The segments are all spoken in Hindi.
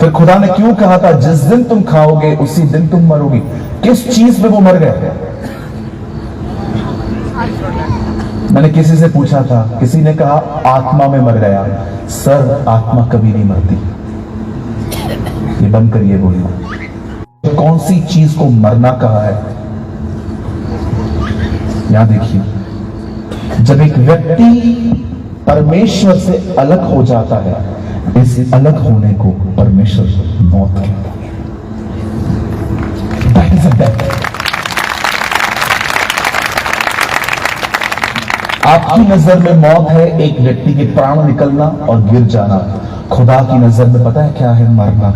फिर खुदा ने क्यों कहा था जिस दिन तुम खाओगे उसी दिन तुम मरोगे? किस चीज में वो मर गए? मैंने किसी से पूछा था, किसी ने कहा आत्मा में मर गया। सर, आत्मा कभी नहीं मरती। ये बंद करिए बोलना। कौन सी चीज को मरना कहा है? यहां देखिए, जब एक व्यक्ति परमेश्वर से अलग हो जाता है, इस अलग होने को परमेश्वर मौत कहता है। That is a death. आपकी नजर में मौत है एक व्यक्ति के प्राण निकलना और गिर जाना। खुदा की नजर में पता है क्या है? मरना।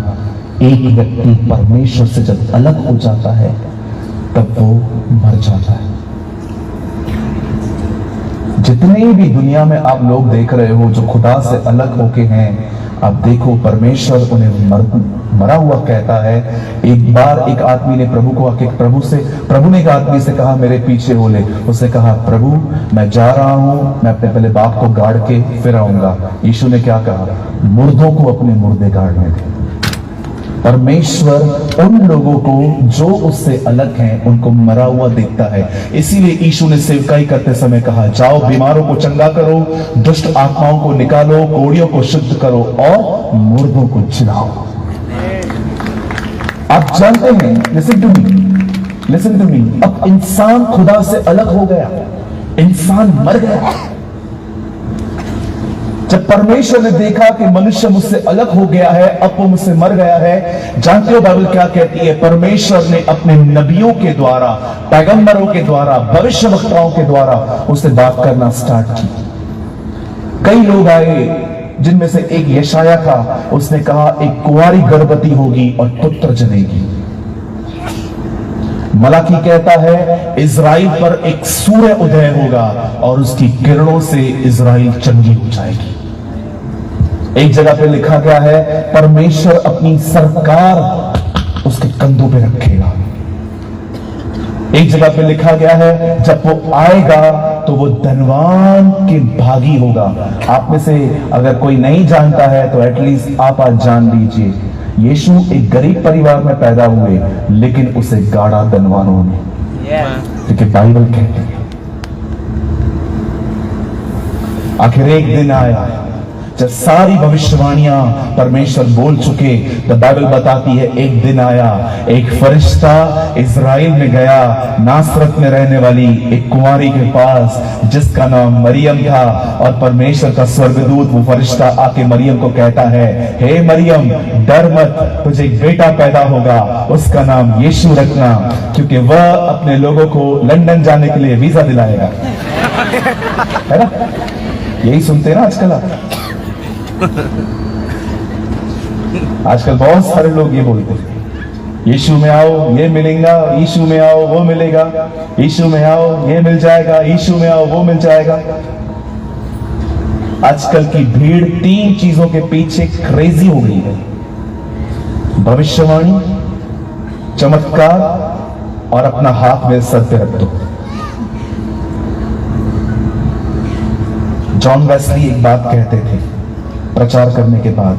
एक व्यक्ति परमेश्वर से जब अलग हो जाता है तब वो मर जाता है। जितने भी दुनिया में आप लोग देख रहे हो जो खुदा से अलग होके हैं, आप देखो परमेश्वर उन्हें मरा हुआ कहता है। एक बार एक आदमी ने प्रभु को आके प्रभु ने एक आदमी से कहा मेरे पीछे हो ले। उसने कहा प्रभु मैं जा रहा हूं, मैं अपने पहले बाप को गाड़ के फिर आऊंगा। यीशु ने क्या कहा? मुर्दों को अपने मुर्दे गाड़ने दे। परमेश्वर उन लोगों को जो उससे अलग हैं उनको मरा हुआ दिखता है। इसीलिए यीशु ने सेवकाई करते समय कहा जाओ बीमारों को चंगा करो, दुष्ट आत्माओं को निकालो, कोढ़ियों को शुद्ध करो और मुर्दों को जिलाओ। आप जानते हैं, लिसन टू मी, अब इंसान खुदा से अलग हो गया, इंसान मर गया। जब परमेश्वर ने देखा कि मनुष्य मुझसे अलग हो गया है, अब वो मुझसे मर गया है, जानते हो बाइबल क्या कहती है? परमेश्वर ने अपने नबियों के द्वारा, पैगंबरों के द्वारा, भविष्यवक्ताओं के द्वारा उससे बात करना स्टार्ट की। कई लोग आए जिनमें से एक यशाया था। उसने कहा एक कुंवारी गर्भवती होगी और पुत्र जनेगी। मलाकी कहता है इजराइल पर एक सूर्य उदय होगा और उसकी किरणों से इजराइल चंगी हो जाएगी। एक जगह पे लिखा गया है परमेश्वर अपनी सरकार उसके कंधों पे रखेगा। एक जगह पे लिखा गया है जब वो आएगा तो वो धनवान के भागी होगा। आप में से अगर कोई नहीं जानता है तो एटलीस्ट आप आज जान लीजिए, यीशु एक गरीब परिवार में पैदा हुए लेकिन उसे गाड़ा धनवानों ने, क्योंकि बाइबल कहती है। आखिर एक दिन आया जब सारी भविष्यवाणियां परमेश्वर बोल चुके, तो बाइबल बताती है एक दिन आया, एक फरिश्ता इजराइल में गया नासरत में रहने वाली एक कुंवारी के पास जिसका नाम मरियम था। और परमेश्वर का स्वर्गदूत वो फरिश्ता आके मरियम को कहता है हे मरियम डर मत, तुझे एक बेटा पैदा होगा, उसका नाम यीशु रखना, क्योंकि वह अपने लोगों को लंदन जाने के लिए वीजा दिलाएगा। है ना? यही सुनते हैं ना आजकल आप। आजकल बहुत सारे लोग ये बोलते हैं यीशु में आओ ये मिलेगा, यीशु में आओ वो मिलेगा, यीशु में आओ ये मिल जाएगा, यीशु में आओ वो मिल जाएगा। आजकल की भीड़ तीन चीजों के पीछे क्रेजी हो गई है: भविष्यवाणी, चमत्कार और अपना हाथ में सर पे रख दो। जॉन वेस्ली एक बात कहते थे प्रचार करने के बाद,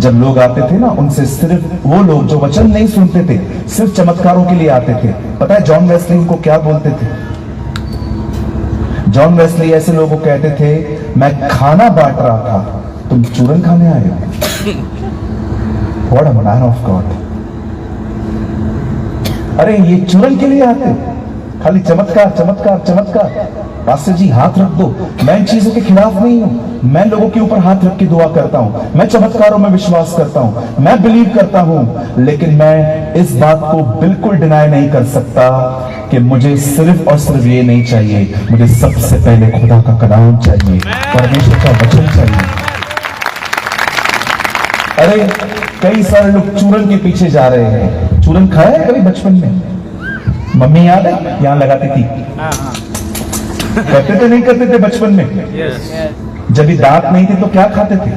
जब लोग आते थे ना उनसे, सिर्फ वो लोग जो वचन नहीं सुनते थे, सिर्फ चमत्कारों के लिए आते थे। पता है जॉन वेस्ली उनको क्या बोलते थे? जॉन वेस्ली ऐसे लोगों को कहते थे मैं खाना बांट रहा था, तुम चूरन खाने आए हो। What a man of God. अरे ये चूरन के लिए आते, खाली चमत्कार चमत्कार चमत्कार। पास्टर जी हाथ रख दो। मैं इन चीजों के खिलाफ नहीं हूं, मैं लोगों के ऊपर हाथ रख के दुआ करता हूं, मैं चमत्कारों में विश्वास करता हूं, मैं बिलीव करता हूं, लेकिन मैं इस बात को बिल्कुल डिनाई नहीं कर सकता कि मुझे सिर्फ और सिर्फ ये नहीं चाहिए, मुझे सबसे पहले खुदा का कलाम चाहिए, परमेश्वर का वचन चाहिए। अरे कई सारे लोग चूरन के पीछे जा रहे हैं। चूरन खाया है कभी बचपन में? मम्मी याद है यहां लगाती थी? करते थे नहीं करते थे बचपन में? जब भी दांत नहीं थे तो क्या खाते थे?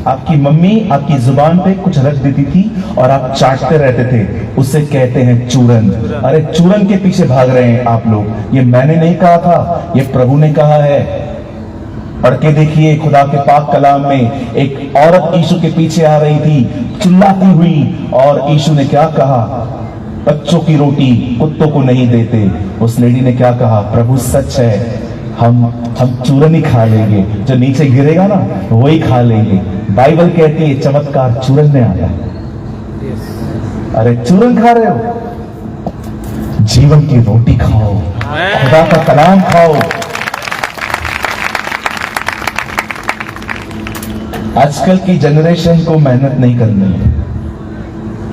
आपकी मम्मी आपकी जुबान पे कुछ रख देती थी और आप चाटते रहते थे, उसे कहते हैं चूरन। अरे चूरन के पीछे भाग रहे हैं आप लोग। ये मैंने नहीं कहा था, ये प्रभु ने कहा है। पढ़ के देखिए, खुदा के पाक कलाम में एक औरत यीशु के पीछे आ रही थी चिल्लाती हुई, और यीशु ने क्या कहा? बच्चों की रोटी कुत्तों को नहीं देते। उस लेडी ने क्या कहा? प्रभु सच है, हम चूरन ही खा लेंगे, जो नीचे गिरेगा ना वही खा लेंगे। बाइबल कहती है चमत्कार चूरन में आया। अरे चूरन खा रहे हो? जीवन की रोटी खाओ, खुदा का कलाम खाओ। आजकल की जनरेशन को मेहनत नहीं करनी है,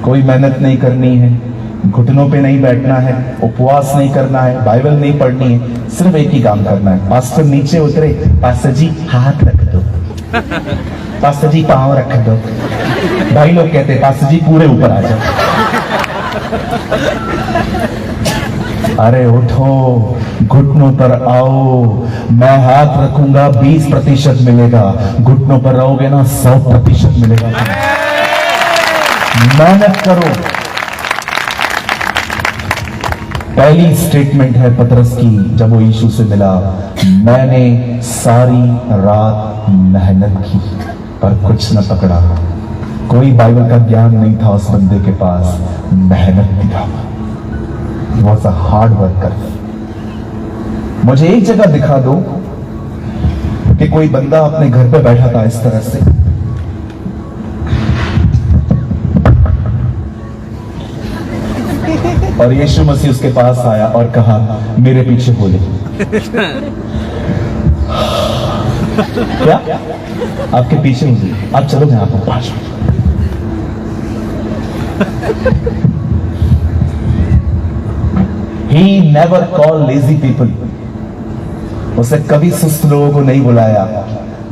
कोई मेहनत नहीं करनी है, घुटनों पे नहीं बैठना है, उपवास नहीं करना है, बाइबल नहीं पढ़नी है, सिर्फ एक ही काम करना है। पास्टर नीचे उतरे, पास्टर जी हाथ रख दो, पास्टर जी पांव रख दो। भाई लोग कहते हैं पास्टर जी पूरे ऊपर आ जाओ। अरे उठो, घुटनों पर आओ, मैं हाथ रखूंगा 20% मिलेगा, घुटनों पर रहोगे ना 100% मिलेगा। मेहनत करो। पहली स्टेटमेंट है पतरस की जब वो यीशु से मिला, मैंने सारी रात मेहनत की पर कुछ न पकड़ा। कोई बाइबल का ज्ञान नहीं था उस बंदे के पास, मेहनत किया, वॉज अ हार्ड वर्कर। मुझे एक जगह दिखा दो कि कोई बंदा अपने घर पे बैठा था इस तरह से, और यीशु मसीह उसके पास आया और कहा मेरे पीछे बोले। क्या आपके पीछे मुझे, आप चलो मैं आपको पास। He never called lazy people. उसे कभी सुस्त लोगों को नहीं बुलाया।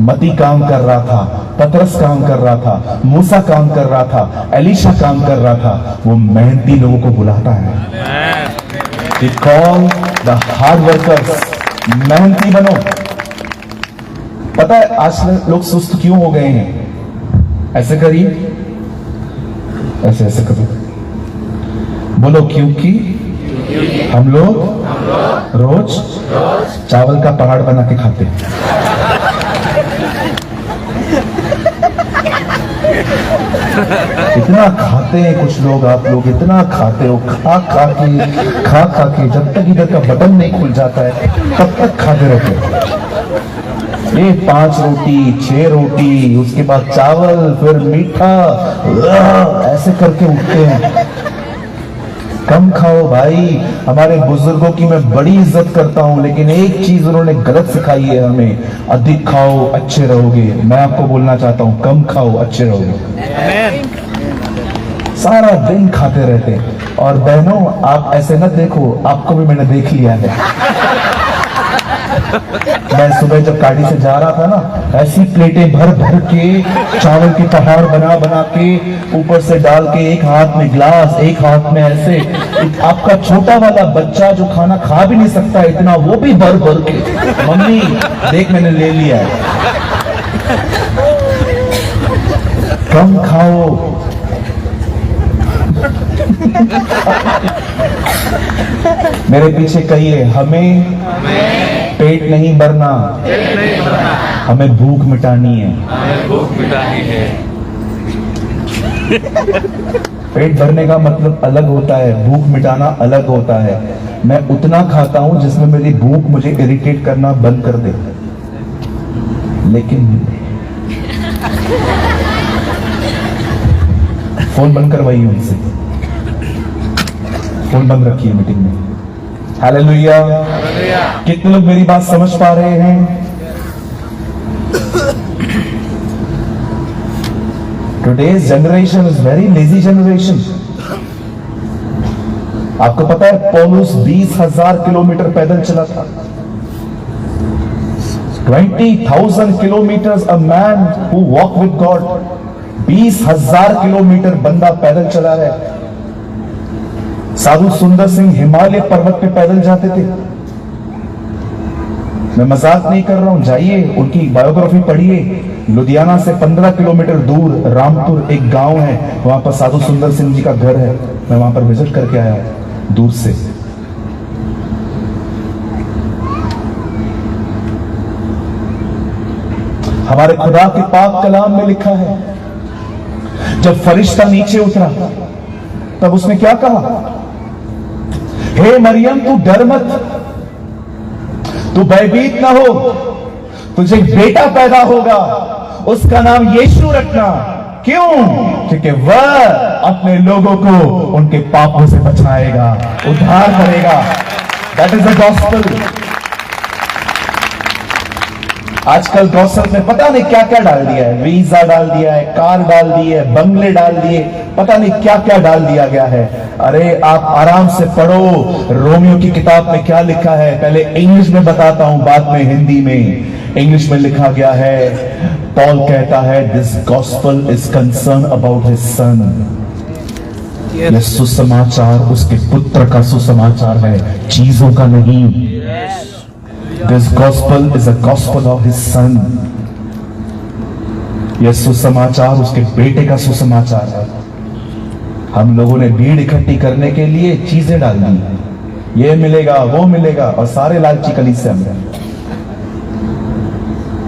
मती काम कर रहा था, पतरस काम कर रहा था, मूसा काम कर रहा था, एलीशा काम कर रहा था। वो मेहनती लोगों को बुलाता है। He called the hard workers. मेहनती बनो। पता है आज लोग सुस्त क्यों हो गए हैं? ऐसे करिए, ऐसे ऐसे करो, बोलो क्योंकि हम लोग रोज चावल का पहाड़ बना के खाते हैं। इतना खाते हैं कुछ लोग, आप लोग इतना खाते हो, खा खा के जब तक इधर का बटन नहीं खुल जाता है तब तक खाते रहते हो। ये 5 रोटी 6 रोटी, उसके बाद चावल, फिर मीठा, ऐसे करके उठते हैं। कम खाओ भाई। हमारे बुजुर्गों की मैं बड़ी इज्जत करता हूं, लेकिन एक चीज उन्होंने गलत सिखाई है हमें, अधिक खाओ अच्छे रहोगे। मैं आपको बोलना चाहता हूं कम खाओ अच्छे रहोगे। सारा दिन खाते रहते। और बहनों आप ऐसे न देखो, आपको भी मैंने देख लिया है। मैं सुबह जब गाड़ी से जा रहा था ना, ऐसी प्लेटें भर भर के चावल के पहाड़ बना बना के ऊपर से डाल के, एक हाथ में ग्लास एक हाथ में ऐसे। आपका छोटा वाला बच्चा जो खाना खा भी नहीं सकता इतना, वो भी भर भर के, मम्मी देख मैंने ले लिया है। कम खाओ। मेरे पीछे कहिए, हमें पेट नहीं भरना, हमें भूख मिटानी है। पेट भरने का मतलब अलग होता है, भूख मिटाना अलग होता है। मैं उतना खाता हूं जिसमें मेरी भूख मुझे इरिटेट करना बंद कर दे। लेकिन फोन बंद करवाइए उनसे, फोन बंद रखिए मीटिंग में। हालेलुया। कितने लोग मेरी बात समझ पा रहे हैं? Today's generation is very lazy generation. आपको पता है पौलुस 20,000 किलोमीटर पैदल चला था। 20,000 kilometers a man who walked with God. 20,000 kilometre बंदा पैदल चला है। साधु सुंदर सिंह हिमालय पर्वत पे पैदल जाते थे। मैं मजाक नहीं कर रहा हूं, जाइए उनकी बायोग्राफी पढ़िए। लुधियाना से 15 किलोमीटर दूर रामपुर एक गांव है, वहां पर साधु सुंदर सिंह जी का घर है। मैं वहां पर विजिट करके आया दूर से। हमारे खुदा के पाक कलाम में लिखा है, जब फरिश्ता नीचे उतरा तब उसने क्या कहा? हे मरियम, तू डर मत, तू भयभीत ना हो, तुझे एक बेटा पैदा होगा, उसका नाम यीशु रखना। क्यों? क्योंकि वह अपने लोगों को उनके पापों से बचाएगा, उद्धार करेगा। That is the gospel. आजकल गॉस्पेल में पता नहीं क्या क्या डाल दिया है, वीजा डाल दिया है, कार डाल दी है, बंगले डाल दिए, पता नहीं क्या क्या डाल दिया गया है। अरे आप आराम से पढ़ो, रोमियो की किताब में क्या लिखा है। पहले इंग्लिश में बताता हूं, बाद में हिंदी में। इंग्लिश में लिखा गया है, पॉल कहता है, this gospel is concern about his son. यह सुसमाचार उसके पुत्र का सुसमाचार है, चीजों का नहीं। This gospel is a gospel of his son. यह सुसमाचार उसके बेटे का सुसमाचार है। हम लोगों ने भीड़ इकट्ठी करने के लिए चीजें डाल दी, ये मिलेगा वो मिलेगा, और सारे लालची कलीसिया में।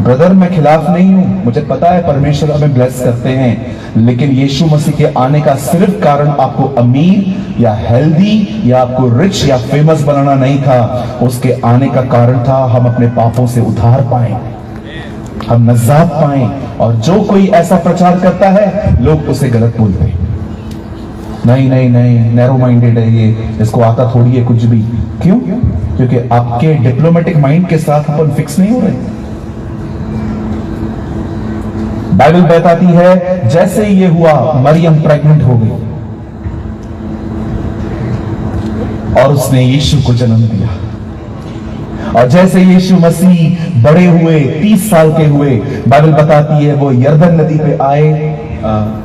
ब्रदर, मैं खिलाफ नहीं हूं, मुझे पता है परमेश्वर हमें ब्लेस करते हैं, लेकिन यीशु मसीह के आने का सिर्फ कारण आपको अमीर या हेल्दी या आपको रिच या फेमस बनाना नहीं था। उसके आने का कारण था हम अपने पापों से उद्धार पाएं, हम नजात पाएं। और जो कोई ऐसा प्रचार करता है, लोग उसे गलत बोलते हैं। नहीं नहीं नहीं, नैरो माइंडेड है ये, इसको आता थोड़ी है कुछ भी। क्यों? क्योंकि आपके डिप्लोमेटिक माइंड के साथ अपन फिक्स नहीं हो रहे। बाइबल बताती है, जैसे ही ये हुआ, मरियम प्रेग्नेंट हो गई और उसने यीशु को जन्म दिया। और जैसे यीशु मसीह बड़े हुए, 30 साल के हुए, बाइबल बताती है वो यरदन नदी पे आए।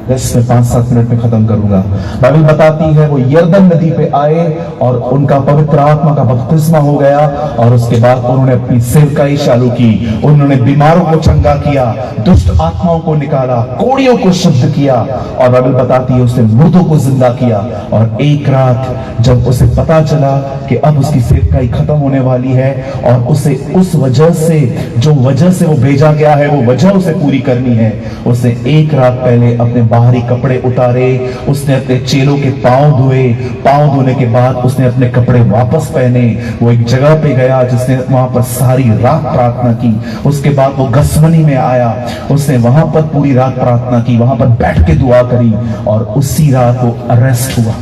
बस मैं 5-7 मिनट में खत्म करूंगा। बाइबल बताती है वो यरदन नदी पे आए और उनका पवित्र आत्मा का बपतिस्मा हो गया, और उसके बाद उन्होंने अपनी सेवकाई चालू की। उन्होंने बीमारों को चंगा किया, दुष्ट आत्माओं को निकाला, कोड़ियों को शुद्ध किया, और बाइबल बताती है उसने मुर्दों को जिंदा किया। और एक रात जब उसे पता चला कि अब उसकी सेवकाई खत्म होने वाली है और उसे उस वजह से, जो वजह से वो भेजा गया है, वो वजह उसे पूरी करनी है, उसने एक रात पहले अपने बाहरी कपड़े उतारे, उसने अपने चेलों के पांव धोए। पांव धोने के बाद उसने अपने कपड़े वापस पहने। वो एक जगह पे गया जिसने वहां पर सारी रात प्रार्थना की। उसके बाद वो गसमनी में आया, उसने वहां पर पूरी रात प्रार्थना की, वहां पर बैठ के दुआ करी, और उसी रात वो अरेस्ट हुआ।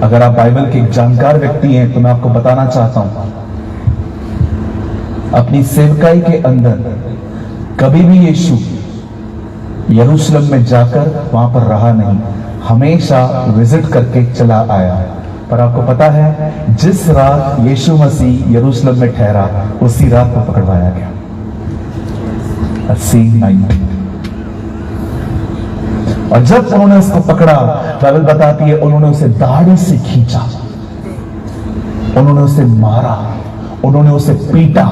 अगर आप बाइबल के जानकार व्यक्ति हैं तो मैं आपको बताना चाहता हूं, अपनी सेवकाई के अंदर कभी भी यीशु यरूशलेम में जाकर वहां पर रहा नहीं, हमेशा विजिट करके चला आया। पर आपको पता है, जिस रात यीशु मसीह यरूशलेम में ठहरा, उसी रात को पकड़वाया गया। और जब उन्होंने उसको पकड़ा, बाइबल बताती है उन्होंने उसे दाढ़ी से खींचा, उन्होंने उसे मारा, उन्होंने उसे पीटा,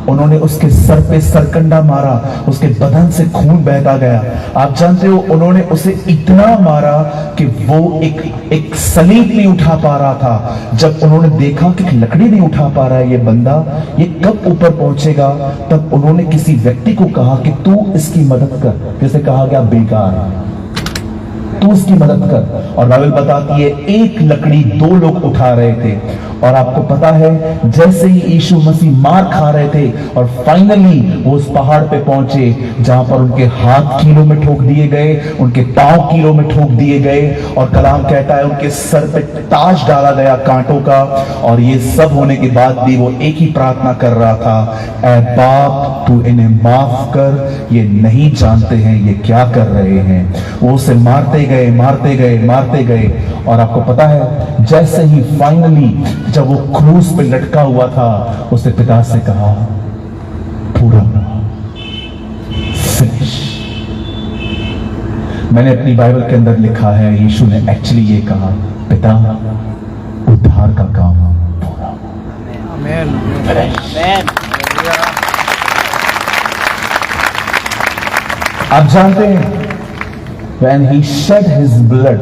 उन्होंने उसके सर पे सरकंडा मारा, उसके बदन से खून बहता गया। आप जानते हो, उन्होंने उसे इतना मारा कि वो एक सलीब नहीं उठा पा रहा था। जब उन्होंने देखा कि लकड़ी नहीं उठा पा रहा है ये बंदा, ये कब ऊपर पहुंचेगा, तब उन्होंने किसी व्यक्ति को कहा कि तू इसकी मदद कर। जैसे कहा गया बेकार, तू उसकी मदद कर। और बाइबल बताती है एक लकड़ी 2 लोग उठा रहे थे। और आपको पता है, जैसे ही यीशु मसीह मार खा रहे थे और फाइनली वो उस पहाड़ पे पहुंचे जहां पर उनके हाथ कीलों में ठोक दिए गए, उनके पांव कीलों में ठोक दिए गए, और कलाम कहता है उनके सर पे ताज डाला गया कांटों का। और ये सब होने के बाद भी वो एक ही प्रार्थना कर रहा था, ऐ बाप तू इन्हें माफ कर, ये नहीं जानते हैं ये क्या कर रहे हैं। वो उसे मारते गए, मारते गए, मारते गए। और आपको पता है, जैसे ही फाइनली जब वो क्रूस पे लटका हुआ था, उसने पिता से कहा, पूरा फिनिश। मैंने अपनी बाइबल के अंदर लिखा है, यीशु ने एक्चुअली ये कहा, पिता उद्धार का काम पूरा। आप जानते हैं, when he shed his blood,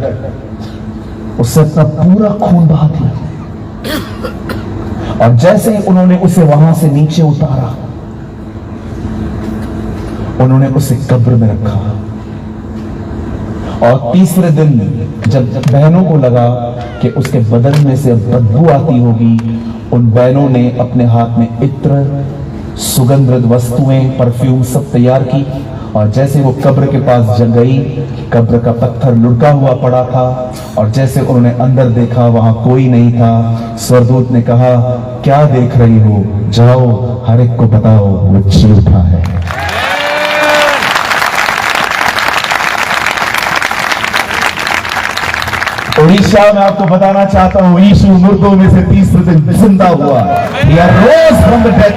उससे अपना पूरा खून बहा दिया। और जैसे ही उन्होंने उसे वहां से नीचे उतारा, उन्होंने उसे कब्र में रखा। और तीसरे दिन जब बहनों को लगा कि उसके बदन में से अब बदबू आती होगी, उन बहनों ने अपने हाथ में इत्र, सुगंधित वस्तुएं, परफ्यूम सब तैयार की। और जैसे वो कब्र के पास गई, कब्र का पत्थर लुढ़का हुआ पड़ा था, और जैसे उन्होंने अंदर देखा वहां कोई नहीं था। स्वर्गदूत ने कहा, क्या देख रही हो? जाओ हर एक को बताओ वो जी उठा है। उड़ीसा में आपको बताना चाहता हूं, यीशु मुर्दों में से तीसरे दिन जिंदा हुआ। He arose from the dead।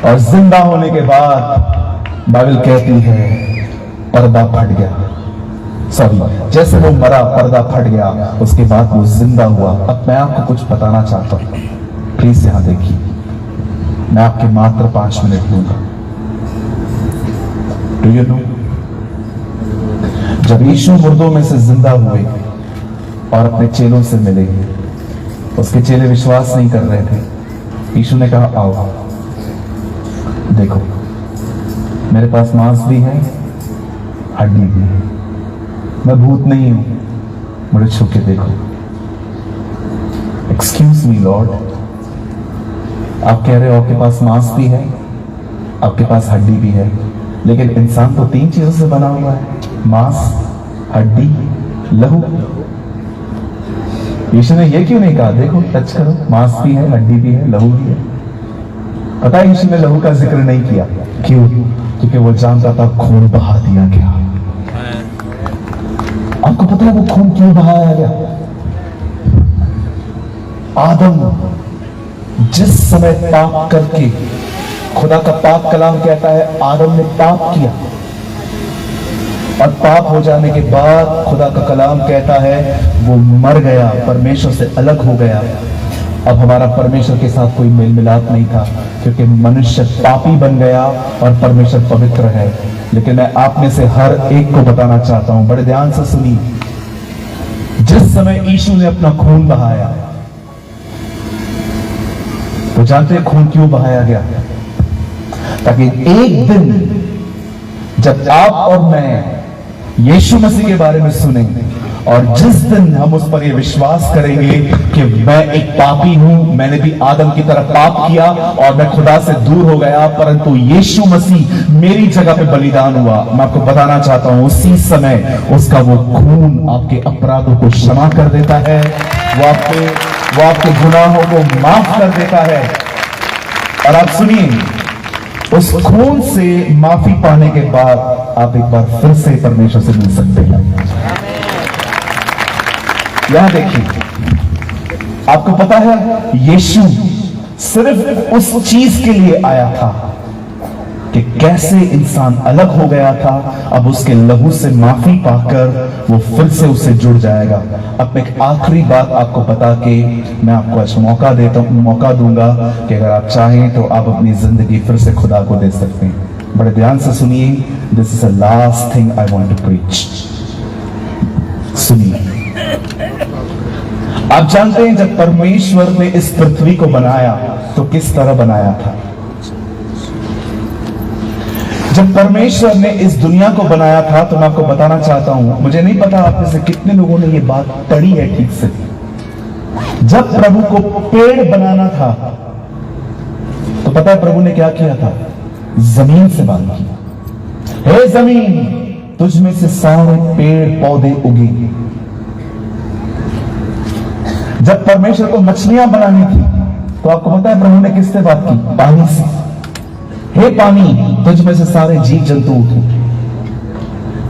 और जिंदा होने के बाद बाइबल कहती है पर्दा फट गया। सॉरी, जैसे वो मरा पर्दा फट गया, उसके बाद वो जिंदा हुआ। अब मैं आपको कुछ बताना चाहता हूं, प्लीज यहां देखिए। मैं आपके मात्र 5 मिनट लूंगा। डू यू नो, जब यीशु मुर्दों में से जिंदा हुए और अपने चेलों से मिले, उसके चेले विश्वास नहीं कर रहे थे। यीशु ने कहा, आओ देखो, मेरे पास मांस भी है, हड्डी भी है, मैं भूत नहीं हूं, मुझे छू के देखो। एक्सक्यूज मी लॉर्ड, आप कह रहे हो आपके पास मांस भी है, आपके पास हड्डी भी है, लेकिन इंसान तो 3 चीजों से बना हुआ है, मांस, हड्डी, लहू। यीशु ने यह क्यों नहीं कहा, देखो टच करो, मांस भी है, हड्डी भी है, लहू भी है? पता है यीशु ने लहू का जिक्र नहीं किया, क्यों? क्योंकि वो जानता था खून बहा दिया गया। आपको पता है वो खून क्यों बहाया गया? आदम जिस समय पाप करके, खुदा का पाक कलाम कहता है आदम ने पाप किया, और पाप हो जाने के बाद खुदा का कलाम कहता है वो मर गया, परमेश्वर से अलग हो गया। अब हमारा परमेश्वर के साथ कोई मेल मिलाप नहीं था, क्योंकि मनुष्य पापी बन गया और परमेश्वर पवित्र है। लेकिन मैं आप में से हर एक को बताना चाहता हूं, बड़े ध्यान से सुनिए। जिस समय यीशु ने अपना खून बहाया, तो जानते हैं खून क्यों बहाया गया? ताकि एक दिन जब आप और मैं यीशु मसीह के बारे में सुनेंगे, और जिस दिन हम उस पर यह विश्वास करेंगे कि मैं एक पापी हूं, मैंने भी आदम की तरह पाप किया और मैं खुदा से दूर हो गया, परंतु यीशु मसीह मेरी जगह पे बलिदान हुआ, मैं आपको बताना चाहता हूं उसी समय उसका वो खून आपके अपराधों को क्षमा कर देता है, वो आपके गुनाहों को माफ कर देता है। और आप सुनिए, उस खून से माफी पाने के बाद आप एक बार फिर से परमेश्वर से मिल सकते हैं। यहां देखिए, आपको पता है यीशु सिर्फ उस चीज के लिए आया था कि कैसे इंसान अलग हो गया था, अब उसके लहू से माफी पाकर वो फिर से उससे जुड़ जाएगा। अब एक आखिरी बात आपको बता के मैं आपको आज मौका दूंगा कि अगर आप चाहें तो आप अपनी जिंदगी फिर से खुदा को दे सकते हैं। बड़े ध्यान से सुनिए, this is the last thing I want to preach. सुनिए, आप जानते हैं जब परमेश्वर ने इस पृथ्वी को बनाया तो किस तरह बनाया था? जब परमेश्वर ने इस दुनिया को बनाया था, तो मैं आपको बताना चाहता हूं, मुझे नहीं पता आप में से कितने लोगों ने ये बात पढ़ी है ठीक से। जब प्रभु को पेड़ बनाना था, तो पता है प्रभु ने क्या किया था? जमीन से बात की, हे जमीन तुझ में से सारे पेड़ पौधे उगेंगे। जब परमेश्वर को मछलियां बनानी थी, तो आपको पता है प्रभु ने किससे बात की? पानी से, हे पानी तुझ में से सारे जीव जंतु उठे।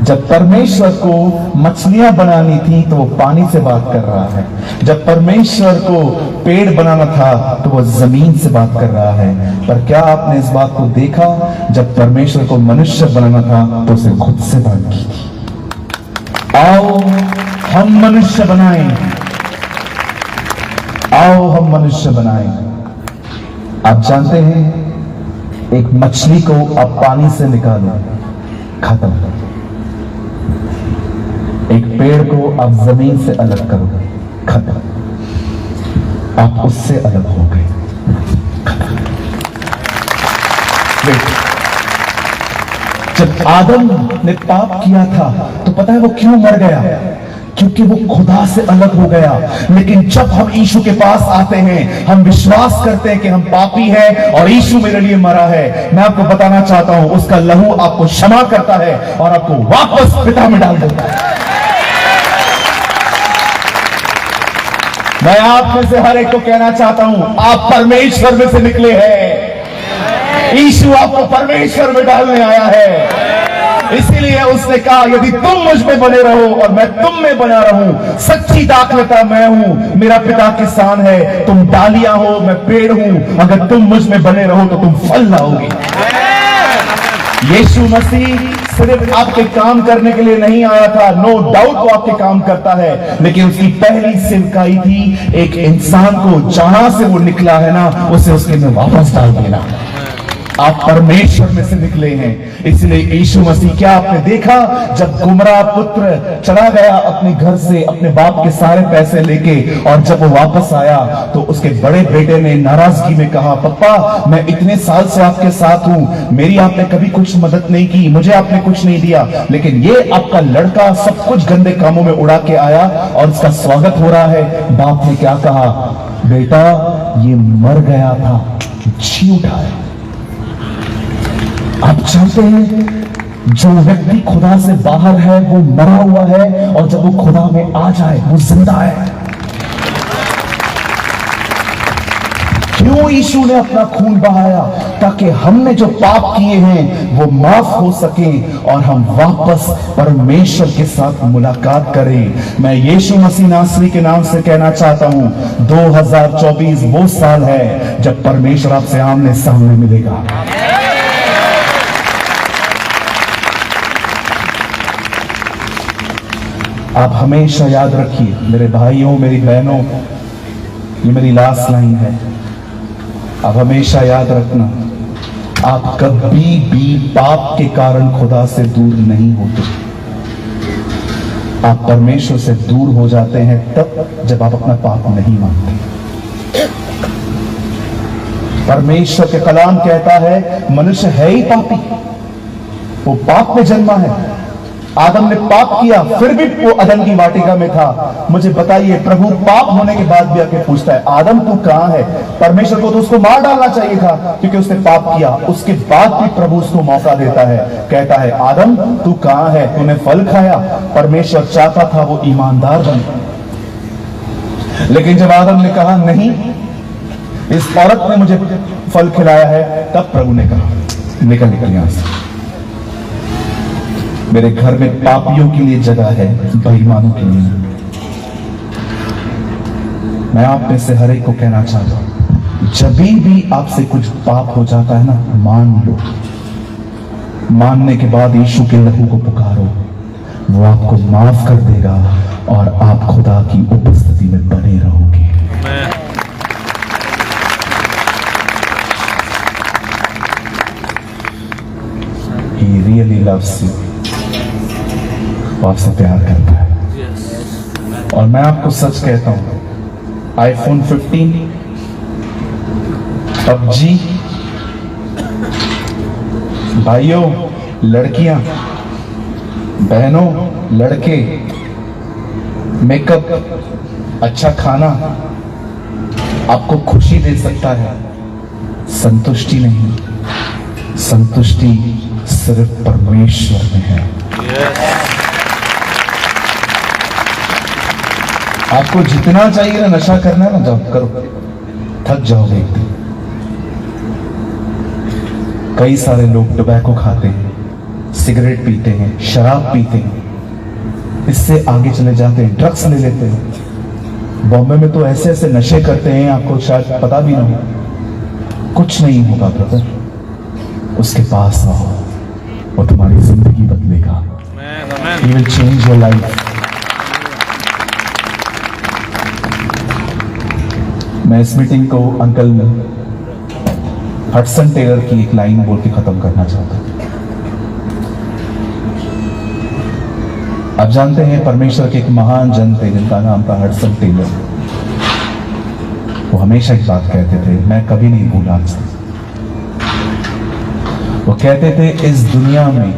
जब परमेश्वर को मछलियां बनानी थी तो वो पानी से बात कर रहा है, जब परमेश्वर को पेड़ बनाना था तो वो जमीन से बात कर रहा है। पर क्या आपने इस बात को देखा? जब परमेश्वर को मनुष्य बनाना था तो उसे खुद से बात की थी, आओ हम मनुष्य बनाएं, आओ हम मनुष्य बनाएं। आप जानते हैं, एक मछली को आप पानी से निकालो, खत्म। एक पेड़ को आप जमीन से अलग करो, खत्म। आप उससे अलग हो गए, खत्म। it. जब आदम ने पाप किया था तो पता है वो क्यों मर गया? क्योंकि वो खुदा से अलग हो गया। लेकिन जब हम यीशु के पास आते हैं, हम विश्वास करते हैं कि हम पापी हैं और यीशु मेरे लिए मरा है। मैं आपको बताना चाहता हूं, उसका लहू आपको क्षमा करता है और आपको वापस पिता में डाल देता है। मैं आप में से हर एक को कहना चाहता हूं, आप परमेश्वर में से निकले हैं। यीशु आपको परमेश्वर में डालने आया है। इसीलिए उसने कहा, यदि तुम मुझ में बने रहो और मैं तुम में बना रहूं, सच्ची दाखलता मैं हूं, मेरा पिता किसान है, तुम डालियां हो, मैं पेड़ हूं। अगर तुम मुझ में बने रहो तो तुम फल लाओगे। यीशु मसीह सिर्फ आपके काम करने के लिए नहीं आया था, नो डाउट वो आपके काम करता है, लेकिन उसकी पहली सेवकाई थी एक इंसान को जहां से वो निकला है ना, उसे उसके में वापस डाल देना। आप परमेश्वर में से निकले हैं। इसलिए यीशु मसीह, क्या आपने देखा, जब गुमराह पुत्र चला गया अपने घर से अपने बाप के सारे पैसे लेके, और जब वो वापस आया तो उसके बड़े बेटे ने नाराजगी में कहा, पप्पा मैं इतने साल से आपके साथ हूं, मेरी आपने कभी कुछ मदद नहीं की, मुझे आपने कुछ नहीं दिया, लेकिन ये आपका लड़का सब कुछ गंदे कामों में उड़ा के आया और उसका स्वागत हो रहा है। बाप ने क्या कहा, बेटा ये मर गया था, जी उठा है। आप जानते हैं, जो व्यक्ति खुदा से बाहर है वो मरा हुआ है, और जब वो खुदा में आ जाए वो जिंदा है। क्यों यीशु ने अपना खून बहाया? ताकि हमने जो पाप किए हैं वो माफ हो सके और हम वापस परमेश्वर के साथ मुलाकात करें। मैं यीशु मसीह नासरी के नाम से कहना चाहता हूं, 2024 वो साल है जब परमेश्वर आपसे आमने सामने मिलेगा। आप हमेशा याद रखिए मेरे भाइयों, मेरी बहनों, ये मेरी लास्ट लाइन है। आप हमेशा याद रखना, आप कभी भी पाप के कारण खुदा से दूर नहीं होते। आप परमेश्वर से दूर हो जाते हैं तब जब आप अपना पाप नहीं मानते। परमेश्वर के कलाम कहता है, मनुष्य है ही पापी, वो पाप में जन्मा है। आदम ने पाप किया, फिर भी वो अदन की वाटिका में था। मुझे बताइए, प्रभु पाप होने के बाद भी आके पूछता है, आदम तू कहां है? परमेश्वर को तो उसको मार डालना चाहिए था क्योंकि उसने पाप किया। उसके बाद भी प्रभु उसको मौका देता है, कहता है, आदम तू कहां है? तूने फल खाया। परमेश्वर चाहता था वो ईमानदार बने, लेकिन जब आदम ने कहा नहीं, इस औरत ने मुझे फल खिलाया है, तब प्रभु ने कहा, निकल यहां से। मेरे घर में पापियों के लिए जगह है, बेईमानों के लिए। मैं आप में से हर एक को कहना चाहता हूं, जब भी आपसे कुछ पाप हो जाता है ना, मान लो। मानने के बाद यीशु के लहू को पुकारो, वो आपको माफ कर देगा और आप खुदा की उपस्थिति में बने रहोगे। He really loves you, वो आपसे प्यार करता है। और मैं आपको सच कहता हूं, आईफोन 15, PUBG, भाइयों, लड़कियां, बहनों, लड़के, मेकअप, अच्छा खाना आपको खुशी दे सकता है, संतुष्टि नहीं। संतुष्टि सिर्फ परमेश्वर में है। आपको जितना चाहिए ना नशा करना है ना, जाओ करो, थक जाओगे एक दिन। कई सारे लोग टोबैको खाते हैं, सिगरेट पीते हैं, शराब पीते हैं, इससे आगे चले जाते हैं, ड्रग्स ले लेते हैं। बॉम्बे में तो ऐसे ऐसे नशे करते हैं, आपको शायद पता भी ना हो। कुछ नहीं होगा ब्रदर, उसके पास आओ, वो तुम्हारी जिंदगी बदलेगा। He will change your life। मैं इस मीटिंग को अंकल हडसन टेलर की एक लाइन बोल के खत्म करना चाहता हूं। आप जानते हैं, परमेश्वर के एक महान जन थे जिनका नाम था हडसन टेलर। वो हमेशा एक बात कहते थे, मैं कभी नहीं भूला आज तक। वो कहते थे इस दुनिया में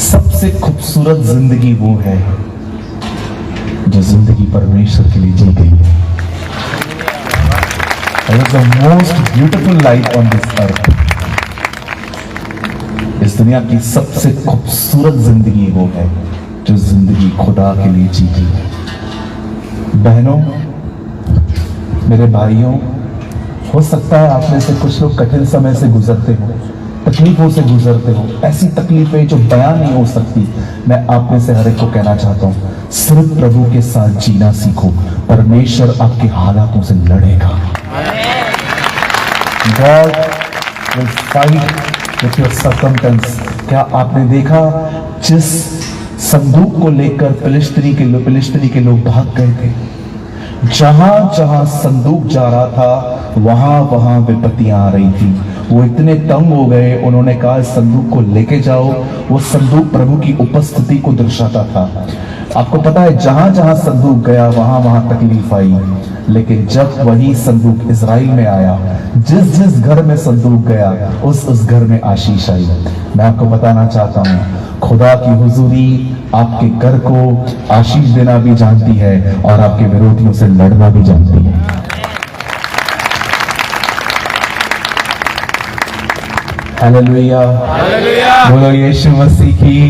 सबसे खूबसूरत जिंदगी वो है जो जिंदगी परमेश्वर के लिए जी गई है। The most beautiful life on this earth. इस दुनिया की सबसे खूबसूरत जिंदगी वो है जो जिंदगी खुदा के लिए जी गई है। बहनों, मेरे भाइयों, हो सकता है आप में से कुछ लोग कठिन समय से गुजरते हो, तकलीफों से गुजरते हो, ऐसी तकलीफें जो बयां नहीं हो सकती। मैं आप में से हर एक को कहना चाहता हूं, सिर्फ प्रभु के साथ जीना सीखो, परमेश्वर आपके हालातों से लड़ेगा। God will fight with your circumstance। क्या आपने देखा जिस संदूक को लेकर फिलिस्तीनी के लोग भाग गए थे, जहां जहां संदूक जा रहा था वहां वहां विपत्तियां आ रही थी। वो इतने तंग हो गए, उन्होंने कहा इस संदूक को लेके जाओ। वो संदूक प्रभु की उपस्थिति को दर्शाता था। आपको पता है जहां जहां संदूक गया वहां वहां तकलीफ आई, लेकिन जब वही संदूक इजराइल में आया, जिस जिस घर में संदूक गया उस घर में आशीष आई। मैं आपको बताना चाहता हूं, खुदा की हुजूरी आपके घर को आशीष देना भी जानती है और आपके विरोधियों से लड़ना भी जानती है। हालेलुया, बोलो यीशु मसीह की।